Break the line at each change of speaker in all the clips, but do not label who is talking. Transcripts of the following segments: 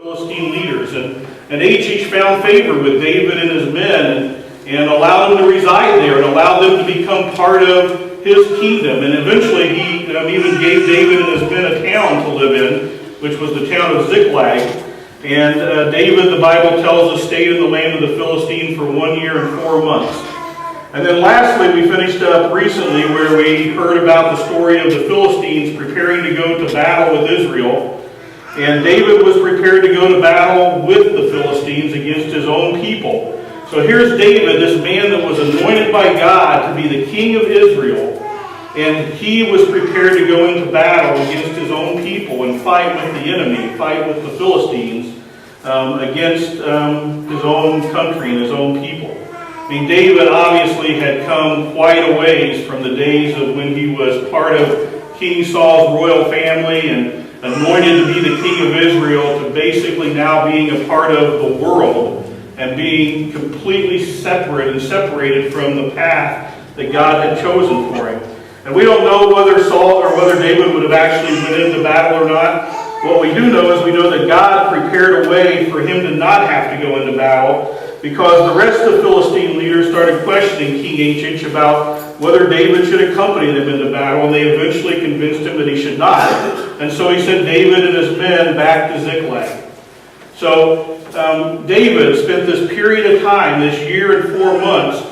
Philistine leaders, and Achish found favor with David and his men and allowed them to reside there and allowed them to become part of his kingdom. And eventually he even gave David and his men a town to live in, which was the town of Ziklag. And David, the Bible tells us, stayed in the land of the Philistines for 1 year and 4 months. And then lastly, we finished up recently where we heard about the story of the Philistines preparing to go to battle with Israel. And David was prepared to go to battle with the Philistines against his own people. So here's David, this man that was anointed by God to be the king of Israel. And he was prepared to go into battle against his own people and fight with the enemy, fight with the Philistines against his own country and his own people. I mean, David obviously had come quite a ways from the days of when he was part of King Saul's royal family and anointed to be the king of Israel, to basically now being a part of the world and being completely separate and separated from the path that God had chosen for him. And we don't know whether Saul or whether David would have actually been into battle or not. What we do know is we know that God prepared a way for him to not have to go into battle, because the rest of the Philistine leaders started questioning King Achish about whether David should accompany them into battle, and they eventually convinced him that he should not. And so he sent David and his men back to Ziklag. So David spent this period of time, this year and 4 months,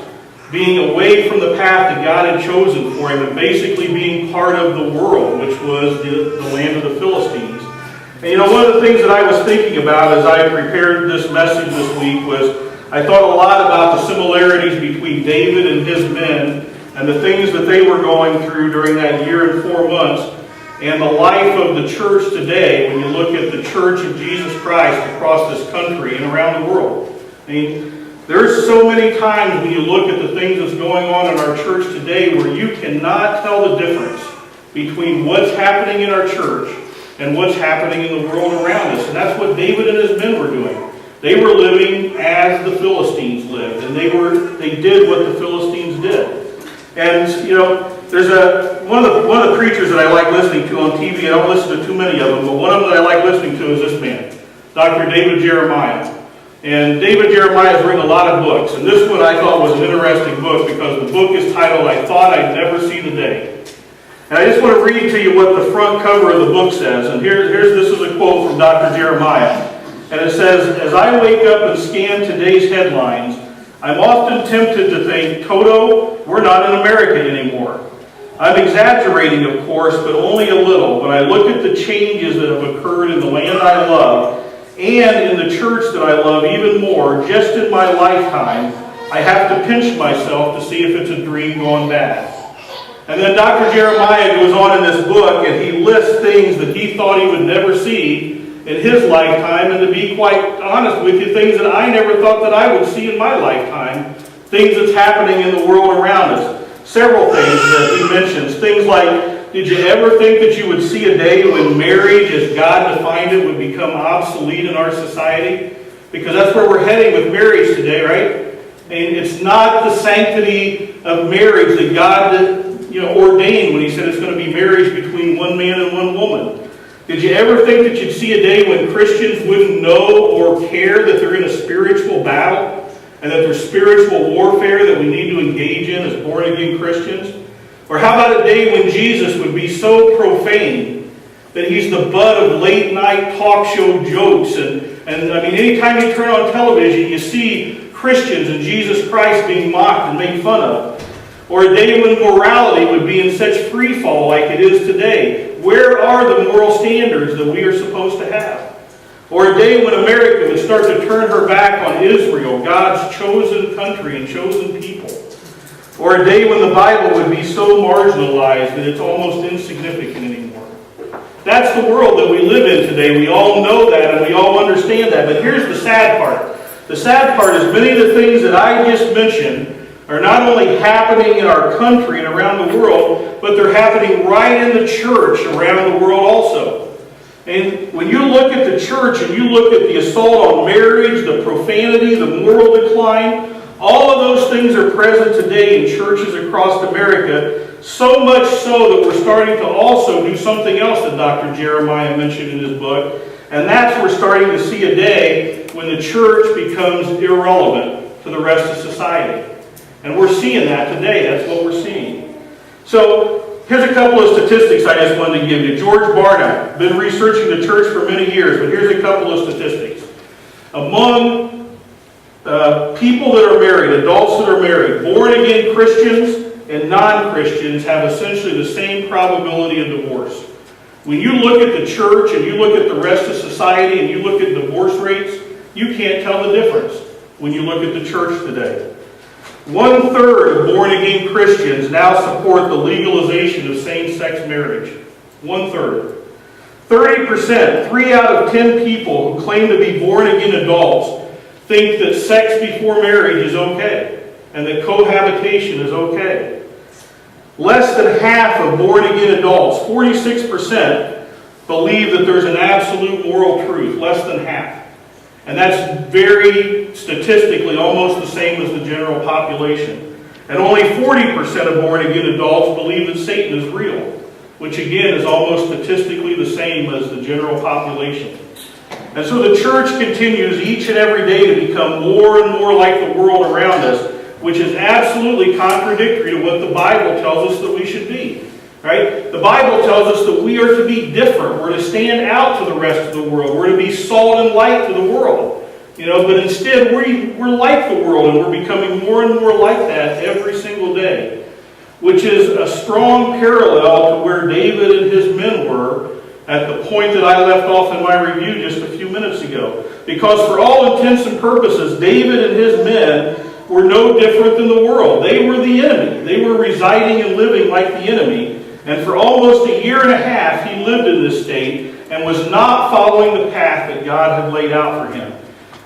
being away from the path that God had chosen for him and basically being part of the world, which was the land of the Philistines. And you know, one of the things that I was thinking about as I prepared this message this week was I thought a lot about the similarities between David and his men and the things that they were going through during that year and 4 months, and the life of the church today when you look at the Church of Jesus Christ across this country and around the world. I mean, there's so many times when you look at the things that's going on in our church today where you cannot tell the difference between what's happening in our church and what's happening in the world around us. And that's what David and his men were doing. They were living as the Philistines lived, and they did what the Philistines did. And you know, there's one of the preachers that I like listening to on TV. I don't listen to too many of them, but one of them that I like listening to is this man, Dr. David Jeremiah. And David Jeremiah has written a lot of books, and this one I thought was an interesting book because the book is titled "I Thought I'd Never See the Day." And I just want to read to you what the front cover of the book says. And this is a quote from Dr. Jeremiah. And it says, "As I wake up and scan today's headlines, I'm often tempted to think, Toto, we're not in America anymore. I'm exaggerating, of course, but only a little when I look at the changes that have occurred in the land I love and in the church that I love even more just in my lifetime. I have to pinch myself to see if it's a dream gone bad." And then Dr. Jeremiah goes on in this book and he lists things that he thought he would never see in his lifetime, and to be quite honest with you, things that I never thought that I would see in my lifetime, things that's happening in the world around us. Several things that he mentions, things like, did you ever think that you would see a day when marriage, as God defined it, would become obsolete in our society? Because that's where we're heading with marriage today, right? And it's not the sanctity of marriage that God ordained when he said it's going to be marriage between one man and one woman. Did you ever think that you'd see a day when Christians wouldn't know or care that they're in a spiritual battle and that there's spiritual warfare that we need to engage in as born-again Christians? Or how about a day when Jesus would be so profane that he's the butt of late-night talk show jokes? And I mean, anytime you turn on television, you see Christians and Jesus Christ being mocked and made fun of. Or a day when morality would be in such free fall like it is today. Where are the moral standards that we are supposed to have? Or a day when America would start to turn her back on Israel, God's chosen country and chosen people. Or a day when the Bible would be so marginalized that it's almost insignificant anymore. That's the world that we live in today. We all know that and we all understand that. But here's the sad part. The sad part is many of the things that I just mentioned are not only happening in our country and around the world, but they're happening right in the church around the world also. And when you look at the church and you look at the assault on marriage, the profanity, the moral decline, all of those things are present today in churches across America, so much so that we're starting to also do something else that Dr. Jeremiah mentioned in his book, And that's we're starting to see a day when the church becomes irrelevant to the rest of society. And we're seeing that today. That's what we're seeing. So here's a couple of statistics I just wanted to give you. George Barna, been researching the church for many years, but here's a couple of statistics. Among people that are married, adults that are married, born-again Christians and non-Christians have essentially the same probability of divorce. When you look at the church and you look at the rest of society and you look at divorce rates, you can't tell the difference when you look at the church today. 1/3 of born-again Christians now support the legalization of same-sex marriage. 1/3. 30%, 3 out of 10 people who claim to be born-again adults think that sex before marriage is okay and that cohabitation is okay. Less than half of born-again adults, 46%, believe that there's an absolute moral truth. Less than half. And that's very statistically almost the same as the general population. And only 40% of born-again adults believe that Satan is real, which again is almost statistically the same as the general population. And so the church continues each and every day to become more and more like the world around us, which is absolutely contradictory to what the Bible tells us that we should be. Right? The Bible tells us that we are to be different. We're to stand out to the rest of the world. We're to be salt and light to the world. But instead we're like the world, and we're becoming more and more like that every single day, which is a strong parallel to where David and his men were at the point that I left off in my review just a few minutes ago. Because for all intents and purposes, David and his men were no different than the world. They were the enemy. They were residing and living like the enemy. And for almost a year and a half, he lived in this state and was not following the path that God had laid out for him.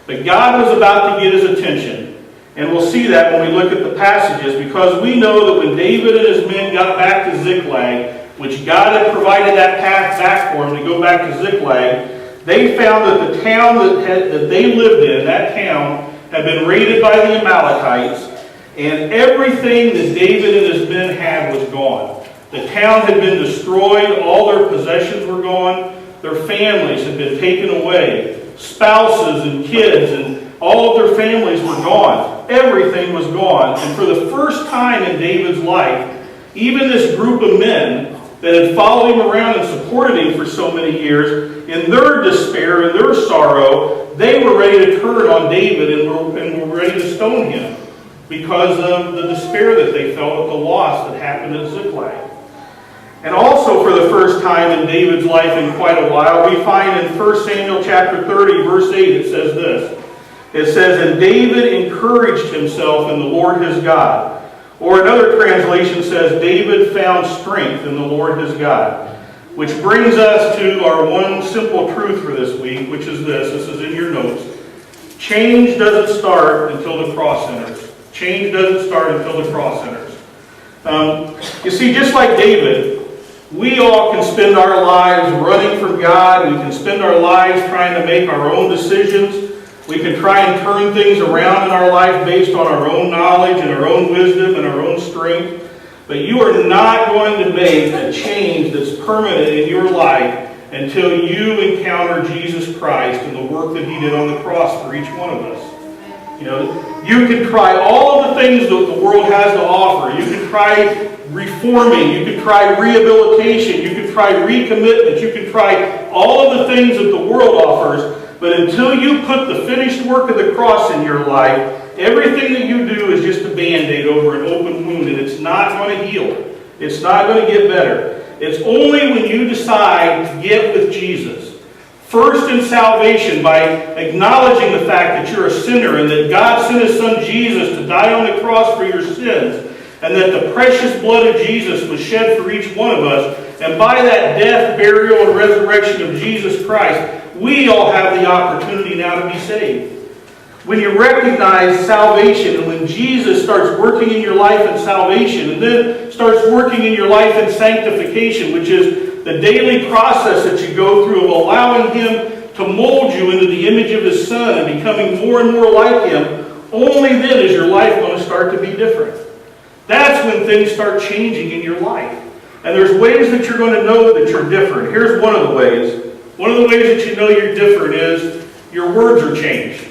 But God was about to get his attention. And we'll see that when we look at the passages, because we know that when David and his men got back to Ziklag, which God had provided that path back for them to go back to Ziklag, they found that the town that they lived in, that town, had been raided by the Amalekites, and everything that David and his men had was gone. The town had been destroyed, all their possessions were gone, their families had been taken away, spouses and kids and all of their families were gone. Everything was gone. And for the first time in David's life, even this group of men that had followed him around and supported him for so many years, in their despair and their sorrow, they were ready to turn on David and were ready to stone him because of the despair that they felt at the loss that happened at Ziklag. And also for the first time in David's life in quite a while, we find in 1 Samuel chapter 30, verse 8, it says this. It says, "And David encouraged himself in the Lord his God." Or another translation says, David found strength in the Lord his God. Which brings us to our one simple truth for this week, which is this. This is in your notes. Change doesn't start until the cross enters. Change doesn't start until the cross enters. You see, just like David, we all can spend our lives running from God. We can spend our lives trying to make our own decisions. We can try and turn things around in our life based on our own knowledge and our own wisdom and our own strength. But you are not going to make a change that's permanent in your life until you encounter Jesus Christ and the work that he did on the cross for each one of us. You can try all of the things that the world has to offer. You can try reforming. You can try rehabilitation. You can try recommitment. You can try all of the things that the world offers. But until you put the finished work of the cross in your life, everything that you do is just a Band-Aid over an open wound, and it's not going to heal. It's not going to get better. It's only when you decide to get with Jesus, first in salvation by acknowledging the fact that you're a sinner and that God sent his son Jesus to die on the cross for your sins, and that the precious blood of Jesus was shed for each one of us, and by that death, burial, and resurrection of Jesus Christ, we all have the opportunity now to be saved. When you recognize salvation, and when Jesus starts working in your life in salvation, and then starts working in your life in sanctification, which is the daily process that you go through of allowing him to mold you into the image of his Son and becoming more and more like him, only then is your life going to start to be different. That's when things start changing in your life. And there's ways that you're going to know that you're different. Here's one of the ways. One of the ways that you know you're different is your words are changed.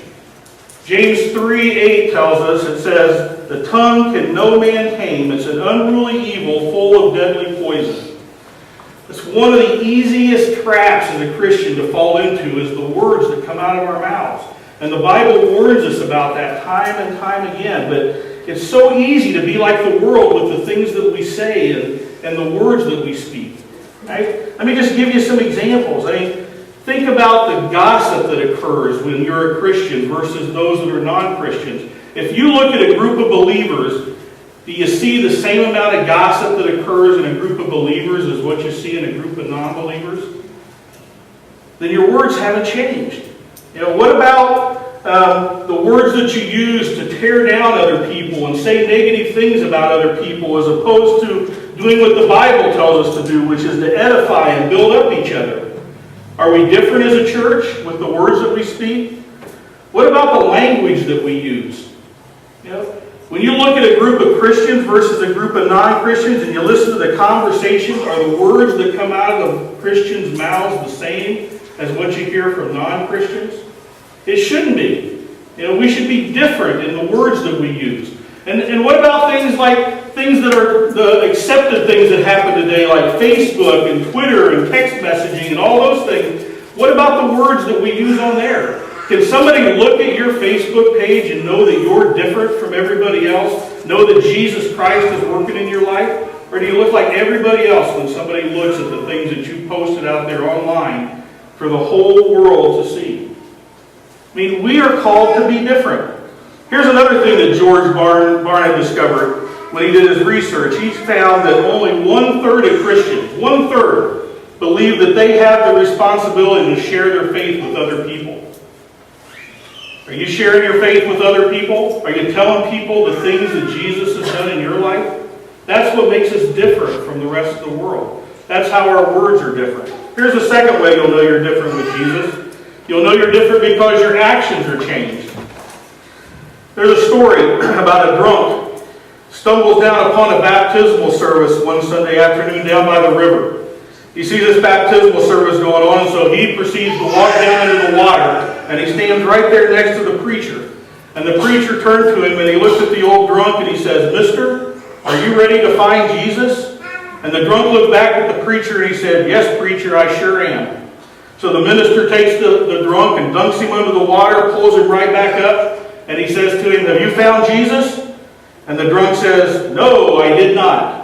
James 3:8 tells us, it says, the tongue can no man tame. It's an unruly evil full of deadly poison. It's one of the easiest traps as a Christian to fall into is the words that come out of our mouths. And the Bible warns us about that time and time again. But it's so easy to be like the world with the things that we say and the words that we speak. Right? Let me just give you some examples. I mean, think about the gossip that occurs when you're a Christian versus those that are non-Christians. If you look at a group of believers, do you see the same amount of gossip that occurs in a group of believers as what you see in a group of non-believers? Then your words haven't changed. What about the words that you use to tear down other people and say negative things about other people as opposed to doing what the Bible tells us to do, which is to edify and build up each other? Are we different as a church with the words that we speak? What about the language that we use? When you look at a group of Christians versus a group of non-Christians and you listen to the conversations, are the words that come out of the Christians' mouths the same as what you hear from non-Christians? It shouldn't be. We should be different in the words that we use. And what about things that are the accepted things that happen today, like Facebook and Twitter and text messaging and all those things? What about the words that we use on there? Can somebody look at your Facebook page and know that you're different from everybody else? Know that Jesus Christ is working in your life? Or do you look like everybody else when somebody looks at the things that you posted out there online for the whole world to see? I mean, we are called to be different. Here's another thing that George Barna discovered when he did his research. He found that only 1/3 of Christians, 1/3, believe that they have the responsibility to share their faith with other people. Are you sharing your faith with other people? Are you telling people the things that Jesus has done in your life? That's what makes us different from the rest of the world. That's how our words are different. Here's the second way you'll know you're different with Jesus. You'll know you're different because your actions are changed. There's a story about a drunk stumbles down upon a baptismal service one Sunday afternoon down by the river. He sees this baptismal service going on, so he proceeds to walk down into the water, and he stands right there next to the preacher. And the preacher turns to him, and he looks at the old drunk, and he says, "Mister, are you ready to find Jesus?" And the drunk looked back at the preacher, and he said, "Yes, preacher, I sure am." So the minister takes the drunk and dunks him under the water, pulls him right back up, and he says to him, "Have you found Jesus?" And the drunk says, "No, I did not."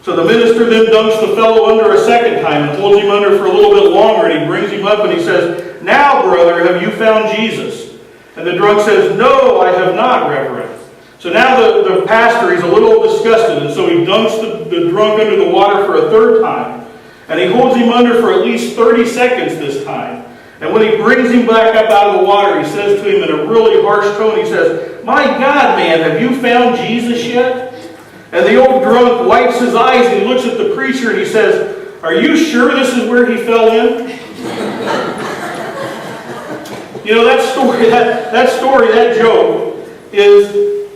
So the minister then dunks the fellow under a second time and holds him under for a little bit longer, and he brings him up and he says, "Now, brother, have you found Jesus?" And the drunk says, "No, I have not, Reverend." So now the pastor, he's a little disgusted, and so he dunks the drunk under the water for a third time. And he holds him under for at least 30 seconds this time. And when he brings him back up out of the water, he says to him in a really harsh tone, he says, "My God, man, have you found Jesus yet?" And the old drunk wipes his eyes and he looks at the preacher and he says, "Are you sure this is where he fell in?" That joke is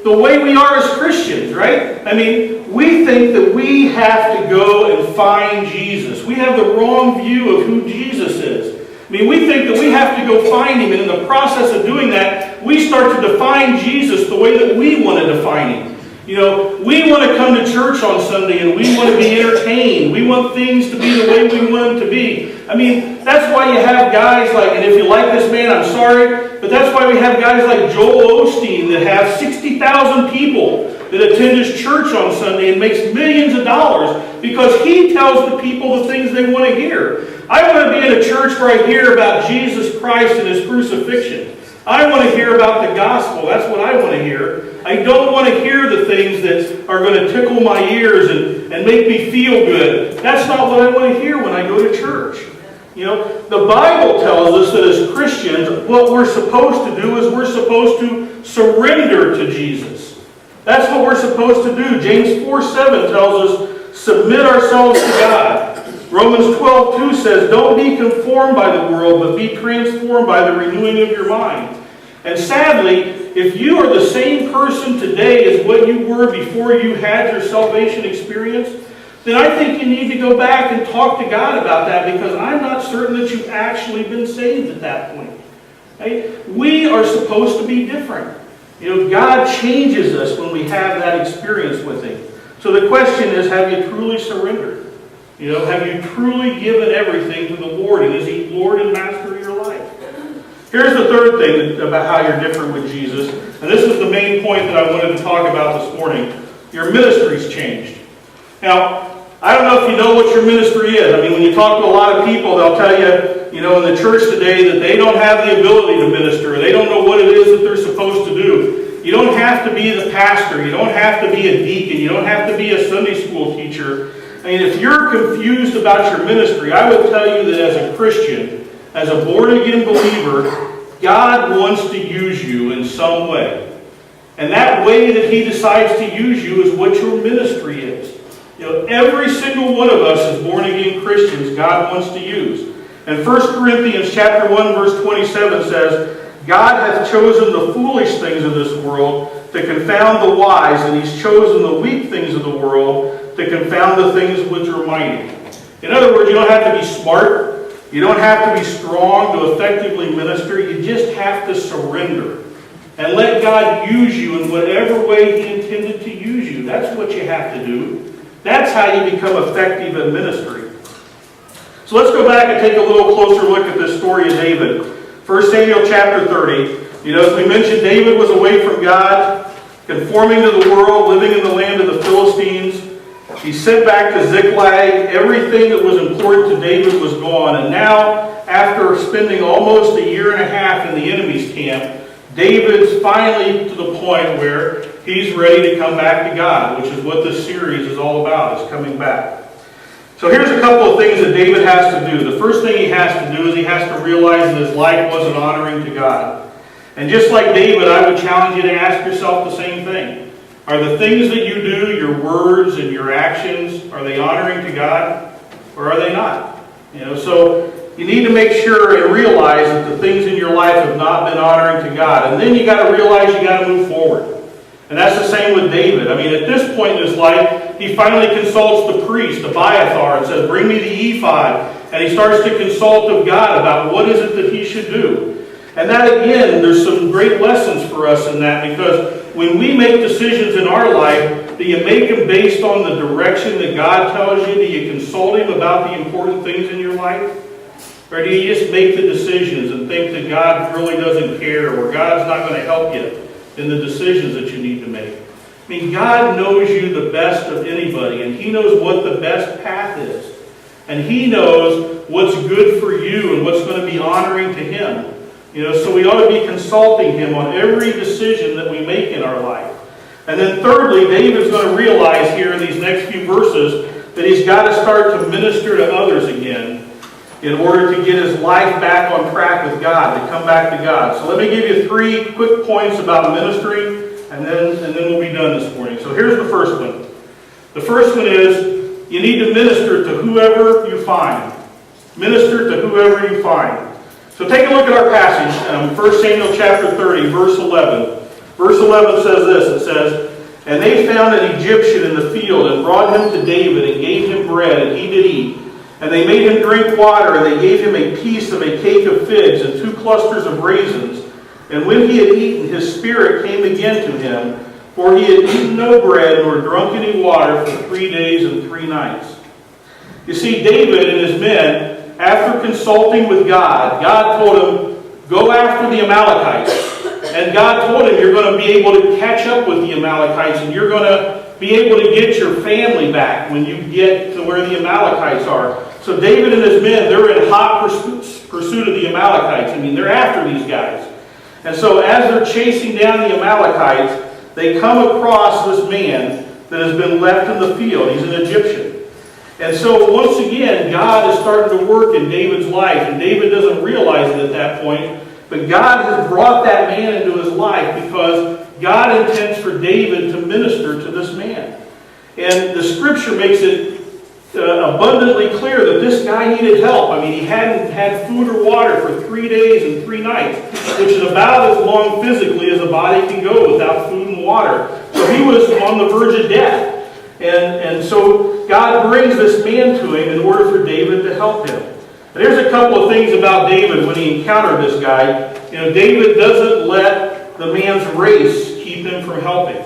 the way we are as Christians, right? I mean, we think that we have to go and find Jesus. We have the wrong view of who Jesus is. I mean, we think that we have to go find him, and in the process of doing that, we start to define Jesus the way that we want to define him. We want to come to church on Sunday and we want to be entertained. We want things to be the way we want them to be. I mean, that's why you have guys like, and if you like this man, I'm sorry, but that's why we have guys like Joel Osteen that have 60,000 people that attend his church on Sunday and makes millions of dollars because he tells the people the things they want to hear. I want to be in a church where I hear about Jesus Christ and his crucifixion. I want to hear about the gospel. That's what I want to hear. I don't want to hear the things that are going to tickle my ears and make me feel good. That's not what I want to hear when I go to church. The Bible tells us that as Christians, what we're supposed to do is we're supposed to surrender to Jesus. That's what we're supposed to do. James 4:7 tells us, submit ourselves to God. Romans 12:2 says, don't be conformed by the world, but be transformed by the renewing of your mind. And sadly, if you are the same person today as what you were before you had your salvation experience, then I think you need to go back and talk to God about that, because I'm not certain that you've actually been saved at that point. Right? We are supposed to be different. God changes us when we have that experience with Him. So the question is, have you truly surrendered? Have you truly given everything to the Lord? And is He Lord and Master of your life? Here's the third thing about how you're different with Jesus. And this is the main point that I wanted to talk about this morning. Your ministry's changed. Now, I don't know if you know what your ministry is. I mean, when you talk to a lot of people, they'll tell you, in the church today that they don't have the ability to minister. They don't know what it is that they're supposed to do. You don't have to be the pastor. You don't have to be a deacon. You don't have to be a Sunday school teacher. I mean, if you're confused about your ministry, I would tell you that as a Christian, as a born-again believer, God wants to use you in some way. And that way that He decides to use you is what your ministry is. Every single one of us as born-again Christians, God wants to use. And 1 Corinthians chapter 1, verse 27 says, God hath chosen the foolish things of this world to confound the wise, and He's chosen the weak things of the world to confound the things which are mighty. In other words, you don't have to be smart. You don't have to be strong to effectively minister. You just have to surrender and let God use you in whatever way He intended to use you. That's what you have to do. That's how you become effective in ministry. So let's go back and take a little closer look at this story of David. 1 Samuel chapter 30. As we mentioned, David was away from God, conforming to the world, living in the land of the Philistines. He sent back to Ziklag. Everything that was important to David was gone. And now, after spending almost a year and a half in the enemy's camp, David's finally to the point where he's ready to come back to God, which is what this series is all about, is coming back. So here's a couple of things that David has to do. The first thing he has to do is he has to realize that his life wasn't honoring to God. And just like David, I would challenge you to ask yourself the same thing. Are the things that you do, your words and your actions, are they honoring to God, or are they not? So you need to make sure and realize that the things in your life have not been honoring to God. And then you got to realize you got to move forward. And that's the same with David. I mean, at this point in his life, he finally consults the priest, Abiathar, and says, bring me the ephod. And he starts to consult with God about what is it that he should do. And that, again, there's some great lessons for us in that, because when we make decisions in our life, do you make them based on the direction that God tells you? Do you consult Him about the important things in your life? Or do you just make the decisions and think that God really doesn't care, or God's not going to help you in the decisions that you need to make? I mean, God knows you the best of anybody, and He knows what the best path is. And He knows what's good for you and what's going to be honoring to Him. So we ought to be consulting Him on every decision that we make in our life. And then thirdly, David's going to realize here in these next few verses that he's got to start to minister to others again in order to get his life back on track with God, to come back to God. So let me give you 3 quick points about ministry, and then we'll be done this morning. So here's the first one. The first one is, you need to minister to whoever you find. Minister to whoever you find. So take a look at our passage, 1 Samuel chapter 30, verse 11. Verse 11 says this, it says, and they found an Egyptian in the field, and brought him to David, and gave him bread, and he did eat. And they made him drink water, and they gave him a piece of a cake of figs, and 2 clusters of raisins. And when he had eaten, his spirit came again to him, for he had eaten no bread, nor drunk any water for 3 days and 3 nights. You see, David and his men, after consulting with God, God told him, go after the Amalekites. And God told him, you're going to be able to catch up with the Amalekites, and you're going to be able to get your family back when you get to where the Amalekites are. So David and his men, they're in hot pursuit of the Amalekites. I mean, they're after these guys. And so as they're chasing down the Amalekites, they come across this man that has been left in the field. He's an Egyptian. And so once again, God is starting to work in David's life, and David doesn't realize it at that point, but God has brought that man into his life because God intends for David to minister to this man. And the scripture makes it abundantly clear that this guy needed help. I mean, he hadn't had food or water for 3 days and 3 nights, which is about as long physically as a body can go without food and water. So he was on the verge of death. And so God brings this man to him in order for David to help him. And there's a couple of things about David when he encountered this guy. David doesn't let the man's race keep him from helping.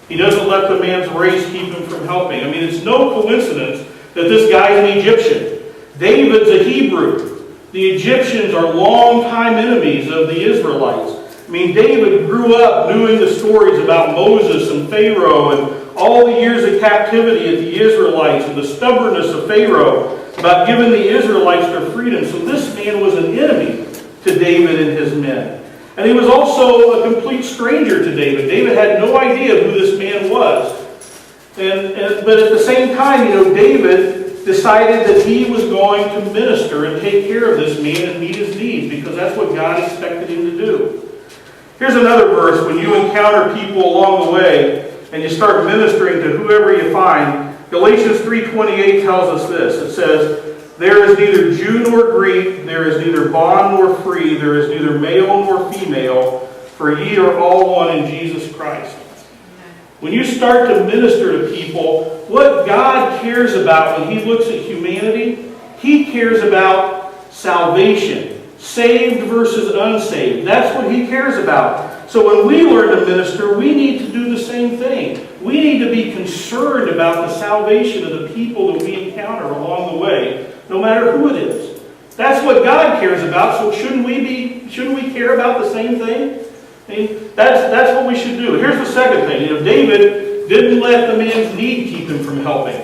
He doesn't let the man's race keep him from helping. I mean, it's no coincidence that this guy's an Egyptian. David's a Hebrew. The Egyptians are longtime enemies of the Israelites. I mean, David grew up knowing the stories about Moses and Pharaoh and all the years of captivity of the Israelites and the stubbornness of Pharaoh about giving the Israelites their freedom. So this man was an enemy to David and his men. And he was also a complete stranger to David. David had no idea who this man was. But at the same time, David decided that he was going to minister and take care of this man and meet his needs because that's what God expected him to do. Here's another verse. When you encounter people along the way and you start ministering to whoever you find, Galatians 3:28 tells us this. It says, "There is neither Jew nor Greek, there is neither bond nor free, there is neither male nor female, for ye are all one in Jesus Christ." When you start to minister to people, what God cares about when He looks at humanity, He cares about salvation. Saved versus unsaved. That's what He cares about. So when we learn to minister, we need to do the same thing. We need to be concerned about the salvation of the people that we encounter along the way, no matter who it is. That's what God cares about, so shouldn't we care about the same thing? I mean, that's what we should do. Here's the second thing. David didn't let the man's need keep him from helping.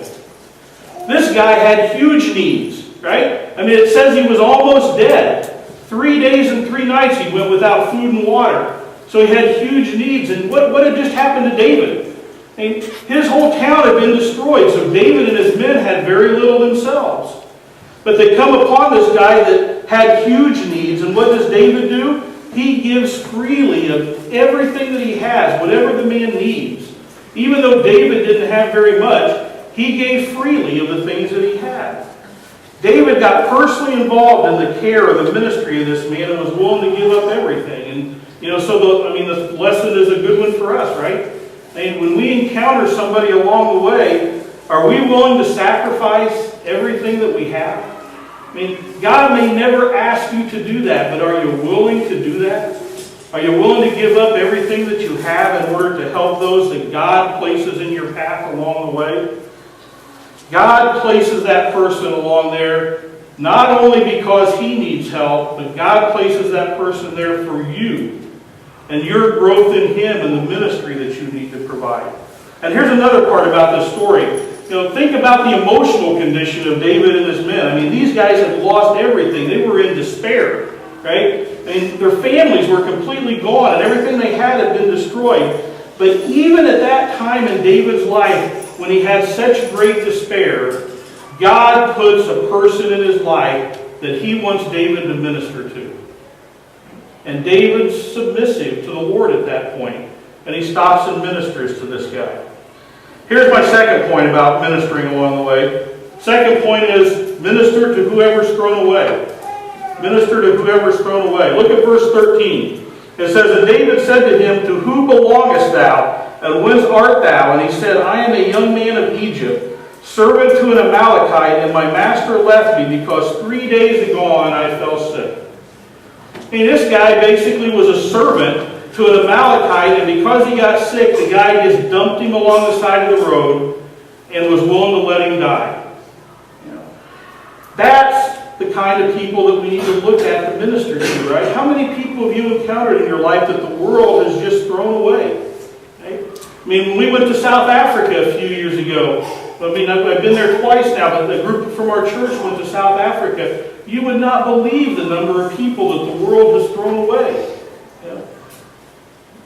This guy had huge needs, right? I mean, it says he was almost dead. 3 days and 3 nights he went without food and water. So he had huge needs. And what had just happened to David? I mean, his whole town had been destroyed, so David and his men had very little themselves. But they come upon this guy that had huge needs, and what does David do? He gives freely of everything that he has, whatever the man needs. Even though David didn't have very much, he gave freely of the things that he had. David got personally involved in the care of the ministry of this man and was willing to give up everything. And so the lesson is a good one for us, right? I mean, when we encounter somebody along the way, are we willing to sacrifice everything that we have? I mean, God may never ask you to do that, but are you willing to do that? Are you willing to give up everything that you have in order to help those that God places in your path along the way? God places that person along there not only because he needs help, but God places that person there for you and your growth in Him and the ministry that you need to provide. And here's another part about this story. Think about the emotional condition of David and his men. I mean, these guys had lost everything. They were in despair, right? I mean, their families were completely gone and everything they had been destroyed. But even at that time in David's life, when he had such great despair, God puts a person in his life that He wants David to minister to. And David's submissive to the Lord at that point. And he stops and ministers to this guy. Here's my second point about ministering along the way. Second point is minister to whoever's thrown away. Minister to whoever's thrown away. Look at verse 13. It says, "And David said to him, To who belongest thou? And whence art thou? And he said, I am a young man of Egypt, servant to an Amalekite, and my master left me because 3 days agone I fell sick." I mean, this guy basically was a servant to an Amalekite, and because he got sick, the guy just dumped him along the side of the road and was willing to let him die. That's the kind of people that we need to look at to minister to, right? How many people have you encountered in your life that the world has just thrown away? Right? I mean, when we went to South Africa a few years ago, I've been there twice now, but a group from our church went to South Africa. You would not believe the number of people that the world has thrown away.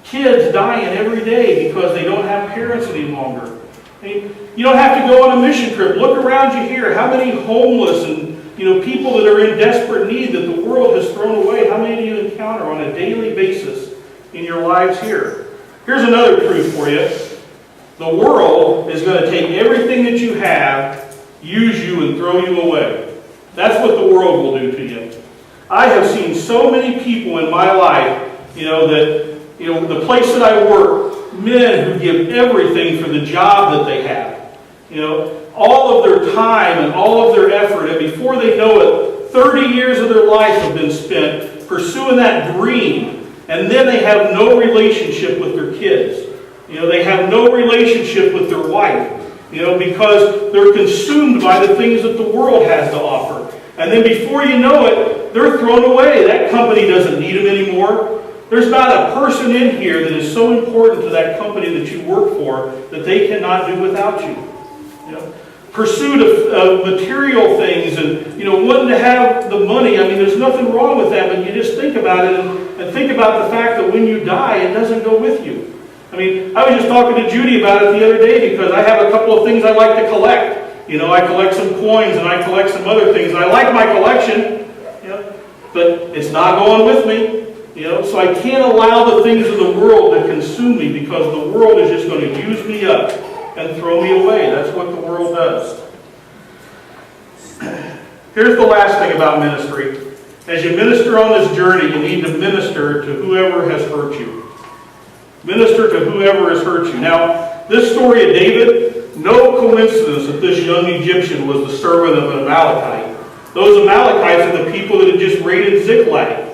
Kids dying every day because they don't have parents any longer. I mean, you don't have to go on a mission trip. Look around you here. How many homeless and people that are in desperate need that the world has thrown away, how many do you encounter on a daily basis in your lives here? Here's another truth for you. The world is going to take everything that you have, use you, and throw you away. That's what the world will do to you. I have seen so many people in my life, the place that I work, men who give everything for the job that they have. All of their time and all of their effort, and before they know it, 30 years of their life have been spent pursuing that dream, and then they have no relationship with their kids. They have no relationship with their wife, because they're consumed by the things that the world has to offer. And then before you know it, they're thrown away. That company doesn't need them anymore. There's not a person in here that is so important to that company that you work for that they cannot do without you. Pursuit of material things and, wanting to have the money. There's nothing wrong with that, but you just think about it and think about the fact that when you die, it doesn't go with you. I was just talking to Judy about it the other day because I have a couple of things I like to collect. I collect some coins and I collect some other things. And I like my collection, but it's not going with me. So I can't allow the things of the world to consume me because the world is just going to use me up and throw me away. That's what the world does. Here's the last thing about ministry. As you minister on this journey, you need to minister to whoever has hurt you. Minister to whoever has hurt you. Now, this story of David, no coincidence that this young Egyptian was the servant of an Amalekite. Those Amalekites are the people that had just raided Ziklag.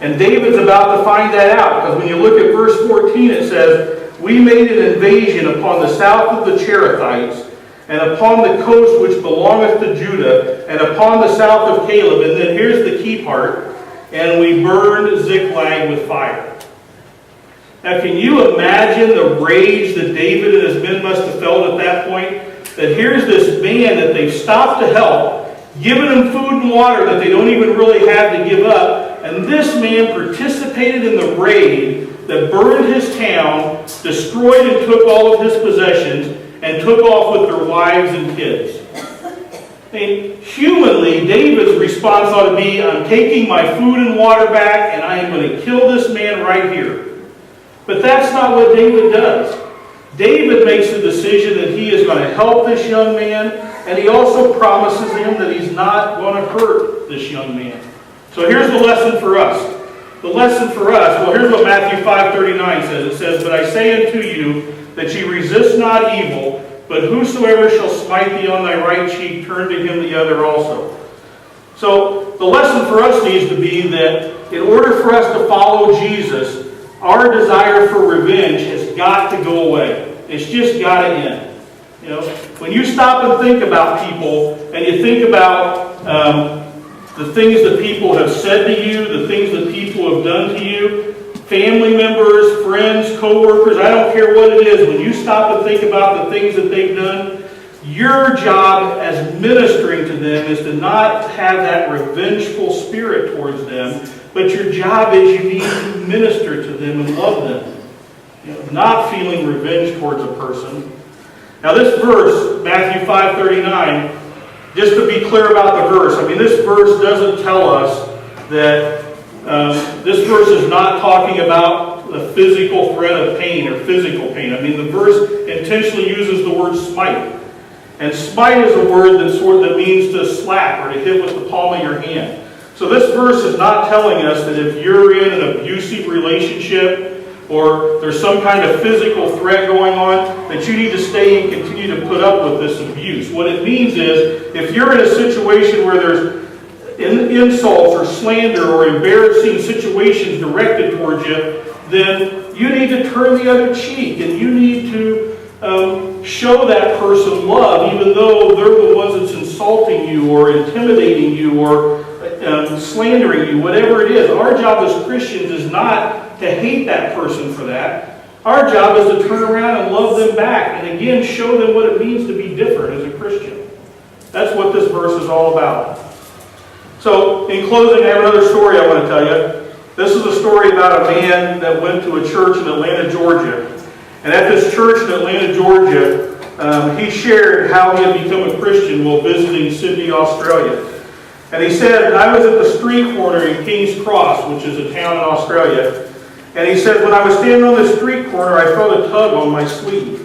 And David's about to find that out, because when you look at verse 14, it says, "We made an invasion upon the south of the Cherethites, and upon the coast which belongeth to Judah, and upon the south of Caleb." And then here's the key part, "and we burned Ziklag with fire." Now, can you imagine the rage that David and his men must have felt at that point? That here's this man that they've stopped to help, giving him food and water that they don't even really have to give up, and this man participated in the raid that burned his town, destroyed and took all of his possessions, and took off with their wives and kids. Humanly, David's response ought to be, "I'm taking my food and water back, and I am going to kill this man right here." But that's not what David does. David makes the decision that he is going to help this young man, and he also promises him that he's not going to hurt this young man. So here's the lesson for us. The lesson for us, well, here's what Matthew 5:39 says. It says, "But I say unto you, that ye resist not evil, but whosoever shall smite thee on thy right cheek, turn to him the other also." So the lesson for us needs to be that in order for us to follow Jesus, our desire for revenge has got to go away. It's just got to end. When you stop and think about people, and you think about the things that people have said to you, the things that people have done to you, family members, friends, co-workers, I don't care what it is, when you stop and think about the things that they've done, your job as ministering to them is to not have that revengeful spirit towards them, but your job is you need to minister to them and love them. Not feeling revenge towards a person. Now this verse, Matthew 5:39, just to be clear about the verse, this verse doesn't tell us that this verse is not talking about the physical threat of pain or physical pain. The verse intentionally uses the word smite. And smite is a word that means to slap or to hit with the palm of your hand. So this verse is not telling us that if you're in an abusive relationship or there's some kind of physical threat going on, that you need to stay and continue to put up with this abuse. What it means is, if you're in a situation where there's insults or slander or embarrassing situations directed towards you, then you need to turn the other cheek and you need to show that person love, even though they're the ones that's insulting you or intimidating you or slandering you, whatever it is. Our job as Christians is not to hate that person for that. Our job is to turn around and love them back and again show them what it means to be different as a Christian. That's what this verse is all about. So, in closing, I have another story I want to tell you. This is a story about a man that went to a church in Atlanta, Georgia. And at this church in Atlanta, Georgia, he shared how he had become a Christian while visiting Sydney, Australia. And he said, "I was at the street corner in King's Cross, which is a town in Australia. And he said, when I was standing on the street corner, I felt a tug on my sleeve.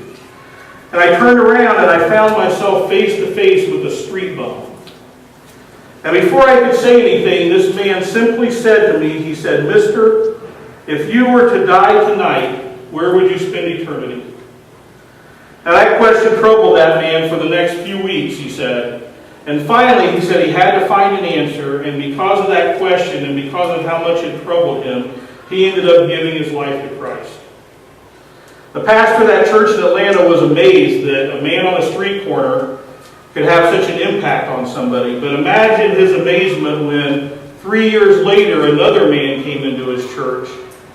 And I turned around and I found myself face to face with a street bum. And before I could say anything, this man simply said to me, he said, 'Mister, if you were to die tonight, where would you spend eternity?' Now that question troubled that man for the next few weeks, he said. And finally, he said he had to find an answer, and because of that question and because of how much it troubled him, he ended up giving his life to Christ. The pastor of that church in Atlanta was amazed that a man on a street corner could have such an impact on somebody. But imagine his amazement when 3 years later another man came into his church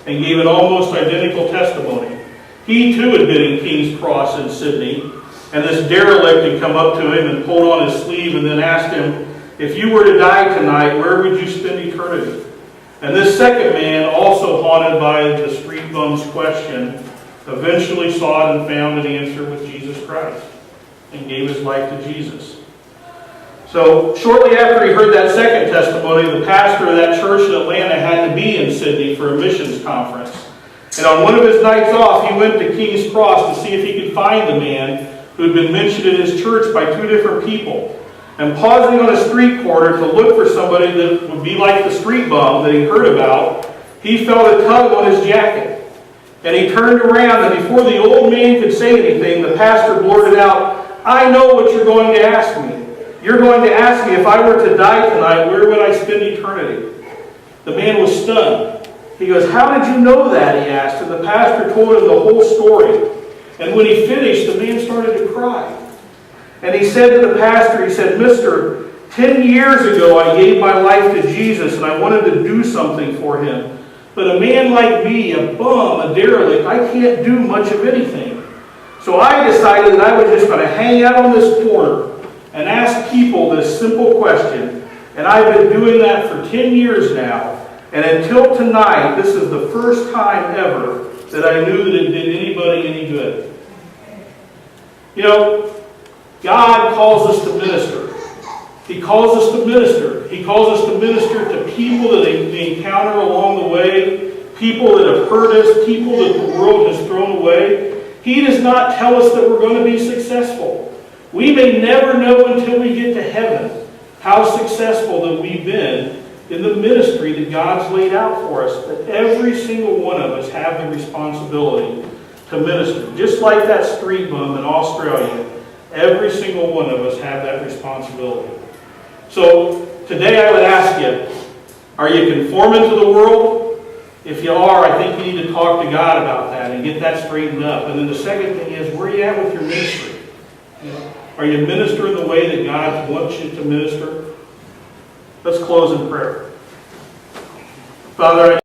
and gave an almost identical testimony. He too had been in King's Cross in Sydney, and this derelict had come up to him and pulled on his sleeve and then asked him, if you were to die tonight, where would you spend eternity? And this second man, also haunted by the street bum's question, eventually sought and found an answer with Jesus Christ and gave his life to Jesus. So shortly after he heard that second testimony, the pastor of that church in Atlanta had to be in Sydney for a missions conference. And on one of his nights off, he went to King's Cross to see if he could find the man who had been mentioned in his church by two different people. And pausing on a street corner to look for somebody that would be like the street bum that he heard about, he felt a tug on his jacket. And he turned around, and before the old man could say anything, the pastor blurted out, I know what you're going to ask me. You're going to ask me if I were to die tonight, where would I spend eternity? The man was stunned. He goes, how did you know that? He asked. And the pastor told him the whole story. And when he finished, the man started to cry. And he said to the pastor, he said, Mister, 10 years ago I gave my life to Jesus and I wanted to do something for him. But a man like me, a bum, a derelict, I can't do much of anything. So I decided that I was just going to hang out on this corner and ask people this simple question. And I've been doing that for 10 years now. And until tonight, this is the first time ever that I knew that it did anybody any good. You know, God calls us to minister. He calls us to minister. He calls us to minister to people that we encounter along the way, people that have hurt us, people that the world has thrown away. He does not tell us that we're going to be successful. We may never know until we get to heaven how successful that we've been in the ministry that God's laid out for us. But every single one of us have the responsibility to minister. Just like that street bum in Australia, every single one of us have that responsibility. So today I would ask you, are you conforming to the world? If you are, I think you need to talk to God about that and get that straightened up. And then the second thing is, where are you at with your ministry? Are you ministering the way that God wants you to minister? Let's close in prayer. Father,